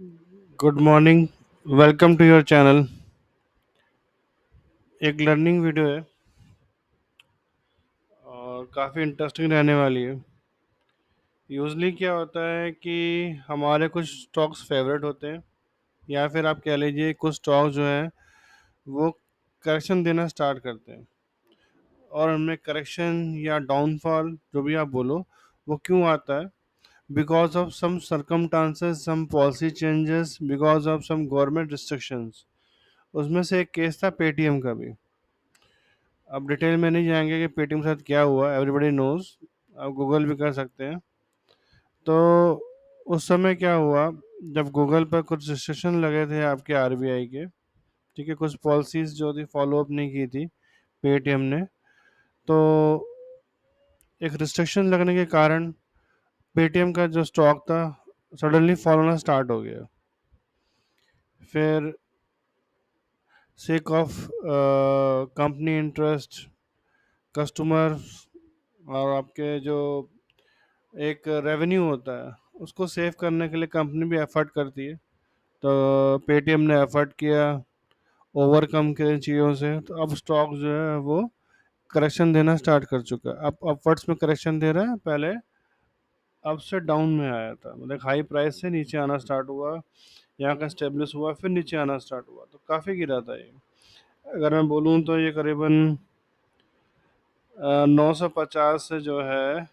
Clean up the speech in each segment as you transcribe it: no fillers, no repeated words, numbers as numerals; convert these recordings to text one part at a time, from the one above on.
Good morning. Welcome to your channel. एक learning video है और काफ़ी इंटरेस्टिंग रहने वाली है। यूजली क्या होता है कि हमारे कुछ स्टॉक्स फेवरेट होते हैं या फिर आप कह लीजिए कुछ स्टॉक जो है वो करेक्शन देना स्टार्ट करते हैं और उनमें करेक्शन या डाउनफॉल जो भी आप बोलो वो क्यों आता है? Because of some circumstances, some policy changes, because of some government restrictions. उसमें से एक केस था पेटीएम का भी। अब डिटेल में नहीं जाएंगे कि पेटीएम के साथ क्या हुआ, एवरीबडी नोज। आप गूगल भी कर सकते हैं। तो उस समय क्या हुआ, जब गूगल पर कुछ रिस्ट्रिक्शन लगे थे आपके आरबीआई के, ठीक है, कुछ पॉलिसीज जो थी फॉलो अप नहीं की थी पेटीएम ने। तो एक रिस्ट्रिक्शन लगने के कारण पेटीएम का जो स्टॉक था सडनली फॉल होना स्टार्ट हो गया। फिर sake of company interest, customer और आपके जो एक रेवेन्यू होता है उसको सेव करने के लिए कंपनी भी एफर्ट करती है। तो पेटीएम ने एफर्ट किया ओवरकम के चीज़ों से, तो अब स्टॉक जो है वो करेक्शन देना स्टार्ट कर चुका है। अब अपवर्ड्स में करेक्शन दे रहा है। पहले अप से डाउन में आया था, मतलब हाई प्राइस से नीचे आना स्टार्ट हुआ, यहाँ का स्टेब्लिश हुआ, फिर नीचे आना स्टार्ट हुआ, तो काफ़ी गिरा था ये। अगर मैं बोलूँ तो ये करीबन 950 से जो है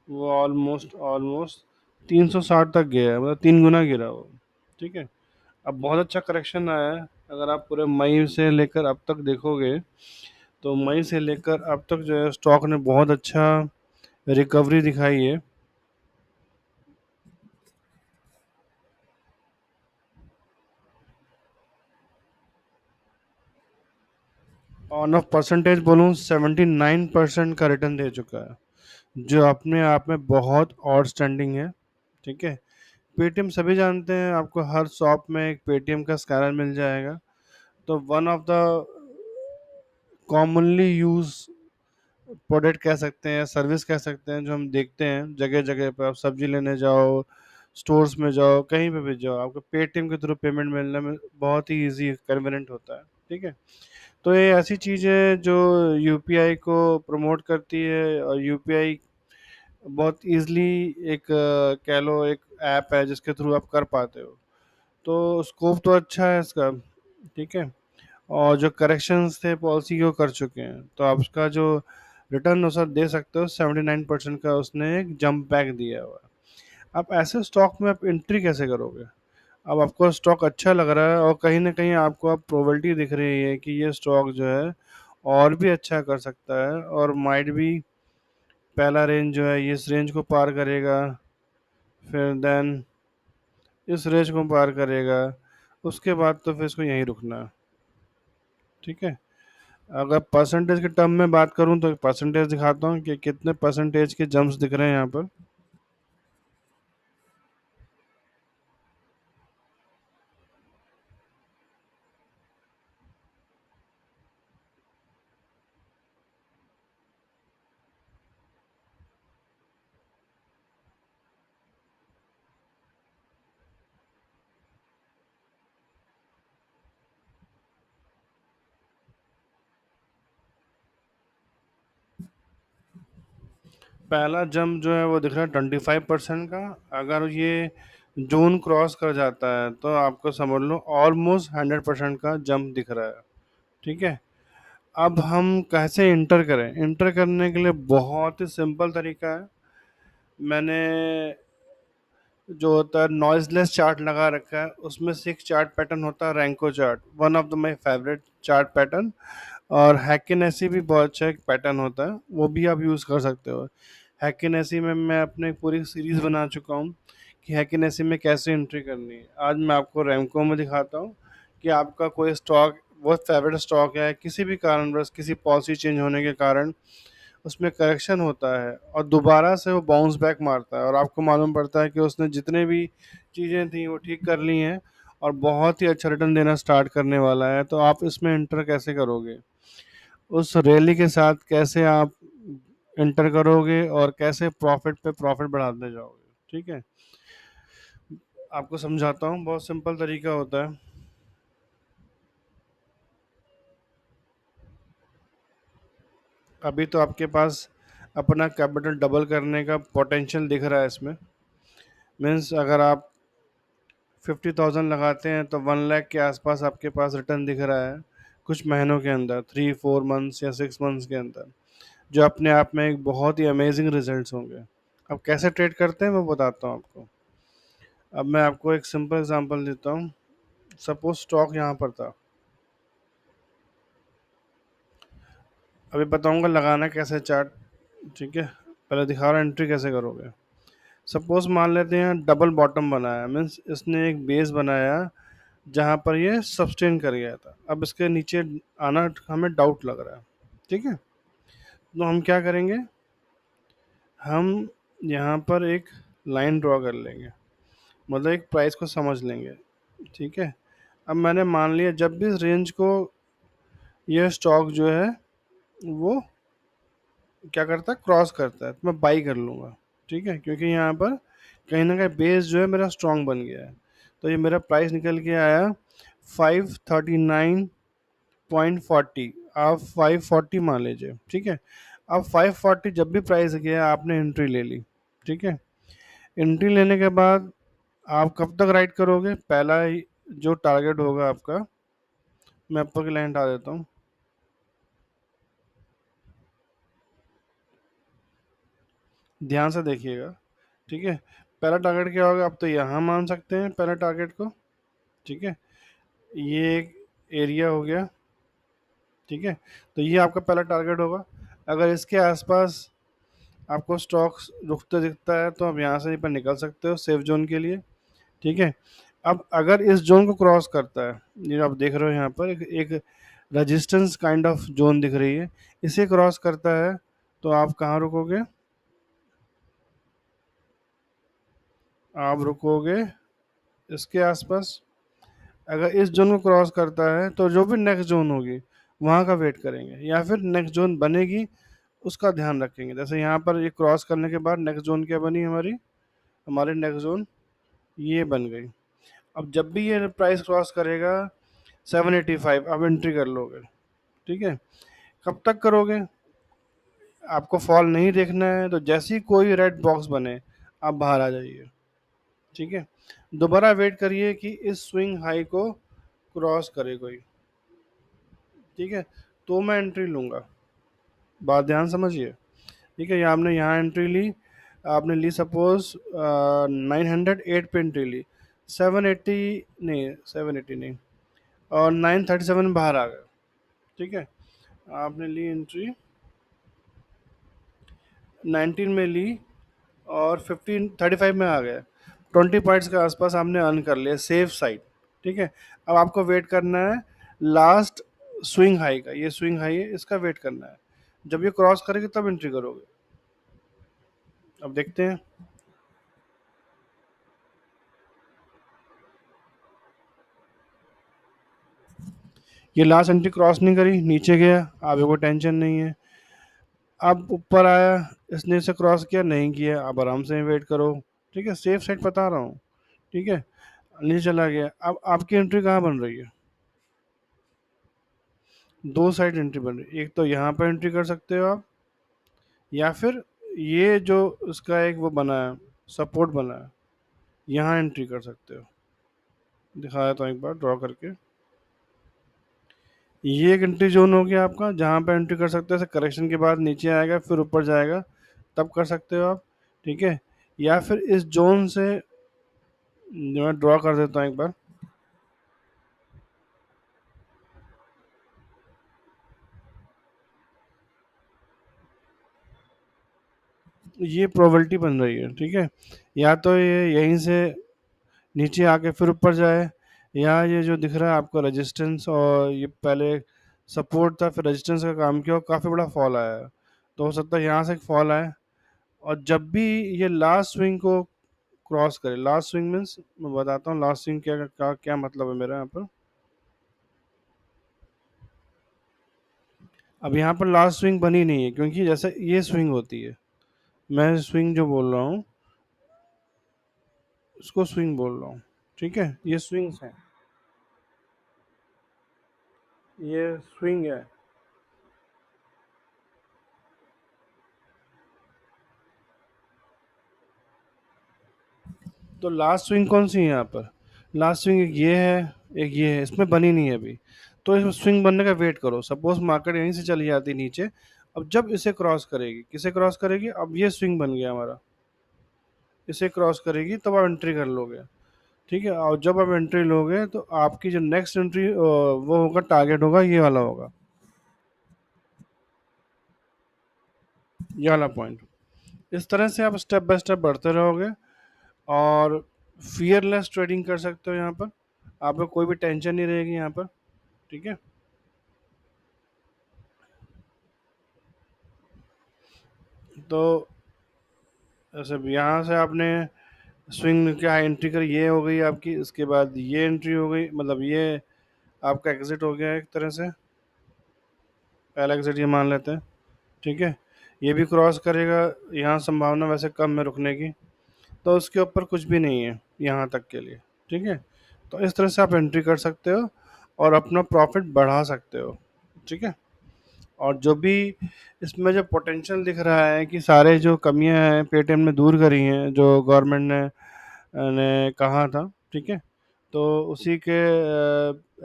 वो ऑलमोस्ट ऑलमोस्ट 360 तक गया है, मतलब 3 गुना गिरा वो। ठीक है। अब बहुत अच्छा करेक्शन आया है। अगर आप पूरे मई से लेकर अब तक देखोगे तो मई से लेकर अब तक जो है स्टॉक ने बहुत अच्छा रिकवरी दिखाई है। ऑन ऑफ परसेंटेज बोलूँ 79% का रिटर्न दे चुका है, जो अपने आप में बहुत आउटस्टैंडिंग है। ठीक है। पेटीएम सभी जानते हैं, आपको हर शॉप में एक पेटीएम का स्कैनर मिल जाएगा। तो one of the commonly use product कह सकते हैं, सर्विस कह सकते हैं, जो हम देखते हैं जगह जगह पर। आप सब्जी लेने जाओ, स्टोर्स में जाओ, कहीं पे भी जाओ, आपको पेटीएम के थ्रू पेमेंट मिलने में बहुत ही इजी कन्वीनियंट होता है। ठीक है। तो ये ऐसी चीज़ है जो यूपीआई को प्रमोट करती है, और यूपीआई बहुत इजली एक कह लो एक ऐप है जिसके थ्रू आप कर पाते हो। तो स्कोप तो अच्छा है इसका। ठीक है। और जो करेक्शंस थे पॉलिसी को कर चुके हैं, तो आप उसका जो रिटर्न सर दे सकते हो 79% का उसने एक जंप बैक दिया हुआ है। आप ऐसे स्टॉक में आप एंट्री कैसे करोगे? अब आपको स्टॉक अच्छा लग रहा है और कहीं ना कहीं आपको अब प्रोबेबिलिटी दिख रही है कि ये स्टॉक जो है और भी अच्छा कर सकता है, और माइट भी पहला रेंज जो है ये इस रेंज को पार करेगा, फिर देन इस रेंज को पार करेगा, उसके बाद तो फिर इसको यहीं रुकना है। ठीक है। अगर परसेंटेज के टर्म में बात करूं तो परसेंटेज दिखाता हूं कि कितने परसेंटेज के जंप्स दिख रहे हैं यहाँ पर। पहला जंप जो है वो दिख रहा है 25% का। अगर ये जोन क्रॉस कर जाता है तो आपको समझ लो ऑलमोस्ट 100% का जंप दिख रहा है। ठीक है। अब हम कैसे इंटर करें? इंटर करने के लिए बहुत ही सिंपल तरीका है। मैंने जो होता है नॉइजलेस चार्ट लगा रखा है, उसमें से एक चार्ट पैटर्न होता है renko chart, one of the my favourite chart pattern. और हैकिन ऐसी भी बहुत अच्छा एक पैटर्न होता है, वो भी आप यूज़ कर सकते हो। हैकिन ऐसी में मैं अपने पूरी सीरीज़ बना चुका हूँ कि हैकिन ऐसी में कैसे एंट्री करनी है। आज मैं आपको रैंको में दिखाता हूँ कि आपका कोई स्टॉक बहुत फेवरेट स्टॉक है, किसी भी कारणवश किसी पॉलिसी चेंज होने के कारण उसमें करेक्शन होता है और दोबारा से वो बाउंस बैक मारता है, और आपको मालूम पड़ता है कि उसने जितने भी चीज़ें थी वो ठीक कर ली हैं और बहुत ही अच्छा रिटर्न देना स्टार्ट करने वाला है। तो आप इसमें इंटर कैसे करोगे? उस रैली के साथ कैसे आप इंटर करोगे और कैसे प्रॉफिट पे प्रॉफिट बढ़ाते जाओगे? ठीक है। आपको समझाता हूँ, बहुत सिंपल तरीका होता है। अभी तो आपके पास अपना कैपिटल डबल करने का पोटेंशियल दिख रहा है इसमें। मीन्स अगर आप 50,000 लगाते हैं तो 1 लाख के आसपास आपके पास रिटर्न दिख रहा है कुछ महीनों के अंदर, 3-4 मंथ्स या 6 मंथ्स के अंदर, जो अपने आप में एक बहुत ही अमेजिंग रिजल्ट्स होंगे। अब कैसे ट्रेड करते हैं मैं बताता हूँ आपको। अब मैं आपको एक सिंपल एग्जांपल देता हूँ। सपोज स्टॉक यहाँ पर था, अभी बताऊंगा लगाना कैसे चार्ट, ठीक है। पहले दिखा रहा एंट्री कैसे करोगे। सपोज मान लेते हैं डबल बॉटम बनाया, मीन्स इसने एक बेस बनाया जहाँ पर ये सस्टेन कर गया था। अब इसके नीचे आना हमें डाउट लग रहा है, ठीक है। तो हम क्या करेंगे, हम यहाँ पर एक लाइन ड्रॉ कर लेंगे, मतलब एक प्राइस को समझ लेंगे, ठीक है। अब मैंने मान लिया जब भी इस रेंज को ये स्टॉक जो है वो क्या करता है, क्रॉस करता है, तो मैं बाई कर लूँगा, ठीक है। क्योंकि यहाँ पर कहीं ना कहीं बेस जो है मेरा स्ट्रांग बन गया है। तो ये मेरा प्राइस निकल के आया 539.40, आप 540 मान लीजिए, ठीक है। अब 540 जब भी प्राइस गया आपने एंट्री ले ली, ठीक है। एंट्री लेने के बाद आप कब तक राइट करोगे, पहला जो टारगेट होगा आपका, मैं ऊपर की लाइन हटा देता हूँ, ध्यान से देखिएगा, ठीक है। पहला टारगेट क्या होगा, आप तो यहाँ मान सकते हैं पहला टारगेट को, ठीक है। ये एक एरिया हो गया, ठीक है। तो ये आपका पहला टारगेट होगा। अगर इसके आसपास आपको स्टॉक्स रुकते दिखता है तो आप यहाँ से पर निकल सकते हो सेफ जोन के लिए, ठीक है। अब अगर इस जोन को क्रॉस करता है, ये आप देख रहे हो यहाँ पर एक रेजिस्टेंस काइंड ऑफ जोन दिख रही है, इसे क्रॉस करता है तो आप कहाँ रुकोगे, आप रुकोगे इसके आसपास। अगर इस जोन को क्रॉस करता है तो जो भी नेक्स्ट जोन होगी वहाँ का वेट करेंगे, या फिर नेक्स्ट जोन बनेगी उसका ध्यान रखेंगे। जैसे यहाँ पर ये क्रॉस करने के बाद नेक्स्ट जोन क्या बनी हमारी, हमारी नेक्स्ट जोन ये बन गई। अब जब भी ये प्राइस क्रॉस करेगा 785 आप एंट्री कर लोगे, ठीक है। कब तक करोगे, आपको फॉल नहीं देखना है तो जैसे ही कोई रेड बॉक्स बने आप बाहर आ जाइए, ठीक है। दोबारा वेट करिए कि इस स्विंग हाई को क्रॉस करे कोई, ठीक है, तो मैं एंट्री लूँगा। बात ध्यान समझिए, ठीक है। ये आपने यहाँ एंट्री ली, आपने ली सपोज 908 पे एंट्री ली, 780 नहीं, 780 नहीं, और 937 बाहर आ गए, ठीक है। आपने ली एंट्री 19 में ली और 1535 में आ गए, 20 पॉइंट्स के आसपास आपने अर्न कर लिया सेफ साइड, ठीक है। अब आपको वेट करना है लास्ट स्विंग हाई का, ये स्विंग हाई है इसका वेट करना है। जब ये क्रॉस करेगी तब एंट्री करोगे। अब देखते हैं, ये लास्ट एंट्री क्रॉस नहीं करी, नीचे गया, आपको कोई टेंशन नहीं है। अब ऊपर आया, इसने इसे क्रॉस किया नहीं किया, आप आराम से वेट करो, ठीक है, सेफ साइड बता रहा हूँ, ठीक है। नीचे चला गया, अब आपकी एंट्री कहाँ बन रही है, दो साइड एंट्री बन रही है, एक तो यहाँ पर एंट्री कर सकते हो आप, या फिर ये जो उसका एक वो बना है, सपोर्ट बना है, यहाँ एंट्री कर सकते हो। दिखाया तो एक बार ड्रॉ करके, ये एक एंट्री जोन हो गया आपका जहाँ पे एंट्री कर सकते हो, करेक्शन के बाद नीचे आएगा फिर ऊपर जाएगा तब कर सकते हो आप, ठीक है। या फिर इस जोन से जो मैं ड्रॉ कर देता हूँ एक बार, ये प्रोबेबिलिटी बन रही है, ठीक है। या तो ये यहीं से नीचे आके फिर ऊपर जाए, या ये जो दिख रहा है आपको रेजिस्टेंस, और ये पहले सपोर्ट था फिर रेजिस्टेंस का काम किया और काफ़ी बड़ा फॉल आया है, तो हो सकता है यहाँ से एक फॉल आए। और जब भी ये लास्ट स्विंग को क्रॉस करे, लास्ट स्विंग मीन्स मैं बताता हूँ लास्ट स्विंग क्या मतलब है मेरा यहाँ पर। अब यहाँ पर लास्ट स्विंग बनी नहीं है क्योंकि जैसे ये स्विंग होती है, मैं स्विंग जो बोल रहा हूँ, इसको स्विंग बोल रहा हूँ। ठीक है, ये स्विंग्स हैं, ये स्विंग है। तो लास्ट स्विंग कौन सी है यहाँ पर? लास्ट स्विंग एक ये है, एक ये है, इसमें बनी नहीं है अभी। तो इसमें स्विंग बनने का वेट करो। सपोज मार्केट यहीं से चली जाती नीचे, अब जब इसे क्रॉस करेगी, किसे क्रॉस करेगी, अब ये स्विंग बन गया हमारा, इसे क्रॉस करेगी तब आप एंट्री कर लोगे। ठीक है, और जब आप एंट्री लोगे तो आपकी जो नेक्स्ट एंट्री वो होगा, टारगेट होगा ये वाला होगा, ये वाला पॉइंट। इस तरह से आप स्टेप बाय स्टेप बढ़ते रहोगे और फियरलेस ट्रेडिंग कर सकते हो यहाँ पर। आपको कोई भी टेंशन नहीं रहेगी यहाँ पर। ठीक है, तो ऐसे यहाँ से आपने स्विंग क्या एंट्री करी, ये हो गई आपकी, इसके बाद ये एंट्री हो गई, मतलब ये आपका एग्जिट हो गया एक तरह से, पहला एग्जिट ये मान लेते हैं। ठीक है, ये भी क्रॉस करेगा, यहाँ संभावना वैसे कम है रुकने की, तो उसके ऊपर कुछ भी नहीं है यहाँ तक के लिए। ठीक है, तो इस तरह से आप एंट्री कर सकते हो और अपना प्रॉफिट बढ़ा सकते हो। ठीक है, और जो भी इसमें जो पोटेंशियल दिख रहा है कि सारे जो कमियां हैं पेटीएम ने दूर करी हैं, जो गवर्नमेंट ने कहा था। ठीक है, तो उसी के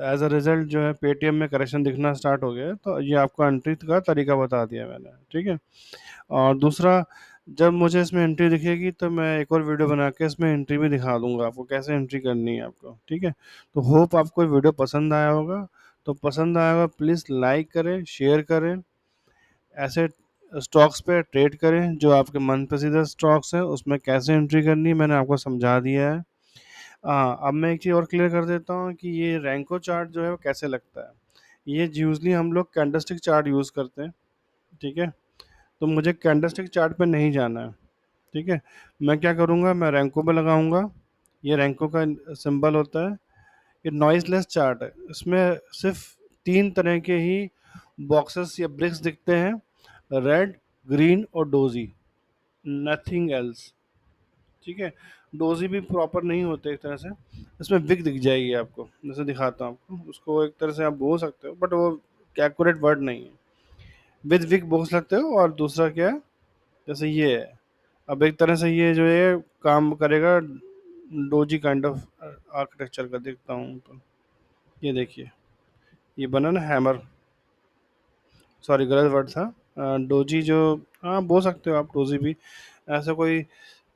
एज अ रिजल्ट जो है पेटीएम में करेक्शन दिखना स्टार्ट हो गया है। तो ये आपको एंट्री का तरीका बता दिया मैंने। ठीक है, और दूसरा, जब मुझे इसमें एंट्री दिखेगी तो मैं एक और वीडियो बना के इसमें एंट्री भी दिखा दूंगा आपको, कैसे एंट्री करनी है आपको। ठीक है, तो होप आपको ये वीडियो पसंद आया होगा। तो पसंद आया होगा प्लीज़ लाइक करें, शेयर करें, ऐसे स्टॉक्स पे ट्रेड करें जो आपके मन पसंदीदा स्टॉक्स हैं, उसमें कैसे एंट्री करनी है मैंने आपको समझा दिया है। हाँ, अब मैं एक चीज़ और क्लियर कर देता हूँ कि ये रैंको चार्ट जो है वो कैसे लगता है। ये यूजली हम लोग कैंडलस्टिक चार्ट यूज़ करते हैं। ठीक है, तो मुझे कैंडलस्टिक चार्ट पे नहीं जाना है। ठीक है, मैं क्या करूँगा, मैं रैंको पे लगाऊंगा। ये रैंको का सिंबल होता है। ये नॉइजलेस चार्ट है, इसमें सिर्फ तीन तरह के ही बॉक्सेस या ब्रिक्स दिखते हैं, रेड, ग्रीन और डोजी, नथिंग एल्स। ठीक है, डोजी भी प्रॉपर नहीं होते एक तरह से। इसमें विग दिख जाएगी आपको, जैसे दिखाता हूँ आपको, उसको एक तरह से आप बोल सकते हो बट वो एक्यूरेट वर्ड नहीं है। विद विग बोल सकते हो। और दूसरा क्या है, जैसे ये है, अब एक तरह से ये जो है काम करेगा डोजी काइंड ऑफ आर्किटेक्चर का, देखता हूँ तो ये देखिए, ये बना ना हैमर, सॉरी गलत वर्ड था। डोजी जो, हाँ बोल सकते हो आप डोजी भी, ऐसा कोई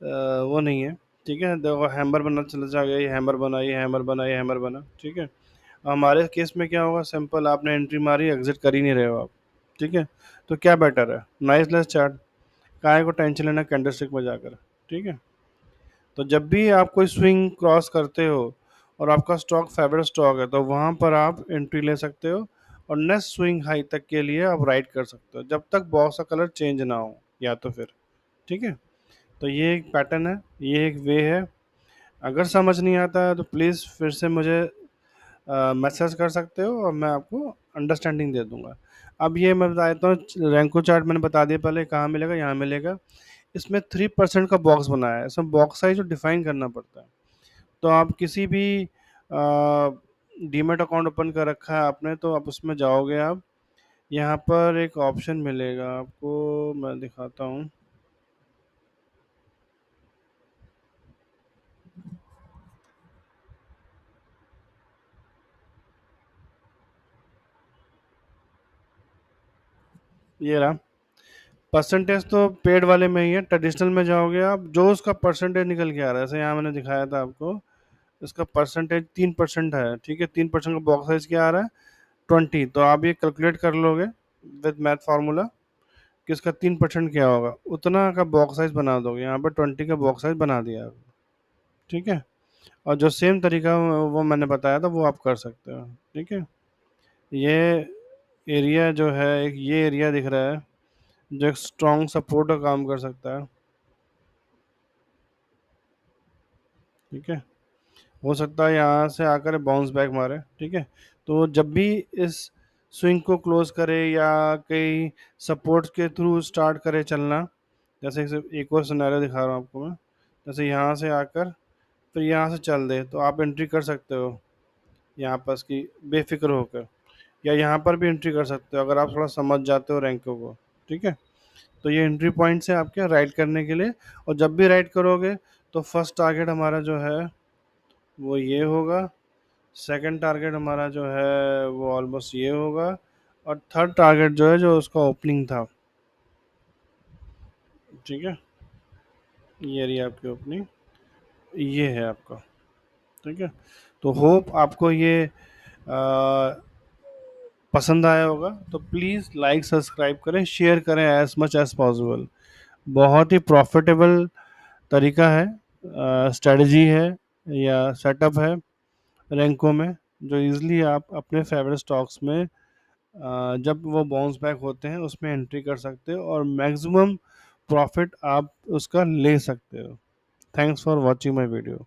वो नहीं है। ठीक है, देखो हैमर बना चला जाएगा, ये हैमर बना, ये हैमर बना, ये हैमर बना। ठीक है, हमारे केस में क्या होगा, सिंपल आपने एंट्री मारी, एग्जिट कर ही नहीं रहे हो आप। ठीक है, तो क्या बेटर है, नाइस लेस चार्ट, काहे को टेंशन लेना कैंडलस्टिक में जाकर। ठीक है, तो जब भी आप कोई स्विंग क्रॉस करते हो और आपका स्टॉक फेवरेट स्टॉक है तो वहाँ पर आप एंट्री ले सकते हो, और नेक्स्ट स्विंग हाई तक के लिए आप राइट कर सकते हो जब तक बॉक्स का कलर चेंज ना हो, या तो फिर। ठीक है, तो ये एक पैटर्न है, ये एक वे है। अगर समझ नहीं आता है तो प्लीज़ फिर से मुझे मैसेज कर सकते हो और मैं आपको अंडरस्टैंडिंग दे दूंगा। अब ये मैं बता देता हूँ, रैंको चार्ट मैंने बता दिया पहले, कहाँ मिलेगा, यहाँ मिलेगा। इसमें 3% का बॉक्स बनाया है, इसमें बॉक्स साइज डिफाइन करना पड़ता है। तो आप किसी भी डीमेट अकाउंट ओपन कर रखा है आपने तो आप उसमें जाओगे, आप यहाँ पर एक ऑप्शन मिलेगा आपको, मैं दिखाता हूँ। ये रहा, परसेंटेज तो पेड वाले में ही है, ट्रेडिशनल में जाओगे आप, जो उसका परसेंटेज निकल के आ रहा है, जैसे यहाँ मैंने दिखाया था आपको, इसका परसेंटेज 3% है। ठीक है, 3% का बॉक्स साइज क्या आ रहा है, 20। तो आप ये कैलकुलेट कर लोगे विद मैथ फार्मूला कि इसका 3% क्या होगा, उतना का बॉक्स साइज बना दोगे, यहाँ पर 20 का बॉक्स साइज बना दिया आपने। ठीक है, और जो सेम तरीका वो मैंने बताया था वो आप कर सकते हो। ठीक है, ये एरिया जो है, एक ये एरिया दिख रहा है जो एक स्ट्रॉन्ग सपोर्ट का काम कर सकता है। ठीक है, हो सकता है यहाँ से आकर बाउंस बैक मारे। ठीक है, तो जब भी इस स्विंग को क्लोज करे या कई सपोर्ट के थ्रू स्टार्ट करे चलना, जैसे एक और सिनेरियो दिखा रहा हूँ आपको मैं, जैसे यहाँ से आकर फिर यहाँ से चल दे तो आप एंट्री कर सकते हो यहाँ पास की बेफिक्र होकर, या यहाँ पर भी एंट्री कर सकते हो अगर आप थोड़ा समझ जाते हो रैंकों को। ठीक है, तो ये एंट्री पॉइंट्स है आपके राइड करने के लिए। और जब भी राइड करोगे तो फर्स्ट टारगेट हमारा जो है वो ये होगा, सेकंड टारगेट हमारा जो है वो ऑलमोस्ट ये होगा, और थर्ड टारगेट जो है जो उसका ओपनिंग था। ठीक है, ये रही आपकी ओपनिंग, ये है आपका। ठीक है, तो होप आपको ये पसंद आया होगा, तो प्लीज़ लाइक सब्सक्राइब करें, शेयर करें एज मच एज पॉसिबल। बहुत ही प्रॉफिटेबल तरीका है, स्ट्रेटजी है या सेटअप है रैंकों में, जो इजीली आप अपने फेवरेट स्टॉक्स में जब वो बाउंस बैक होते हैं उसमें एंट्री कर सकते हो और मैक्सिमम प्रॉफिट आप उसका ले सकते हो। Thanks for watching my video.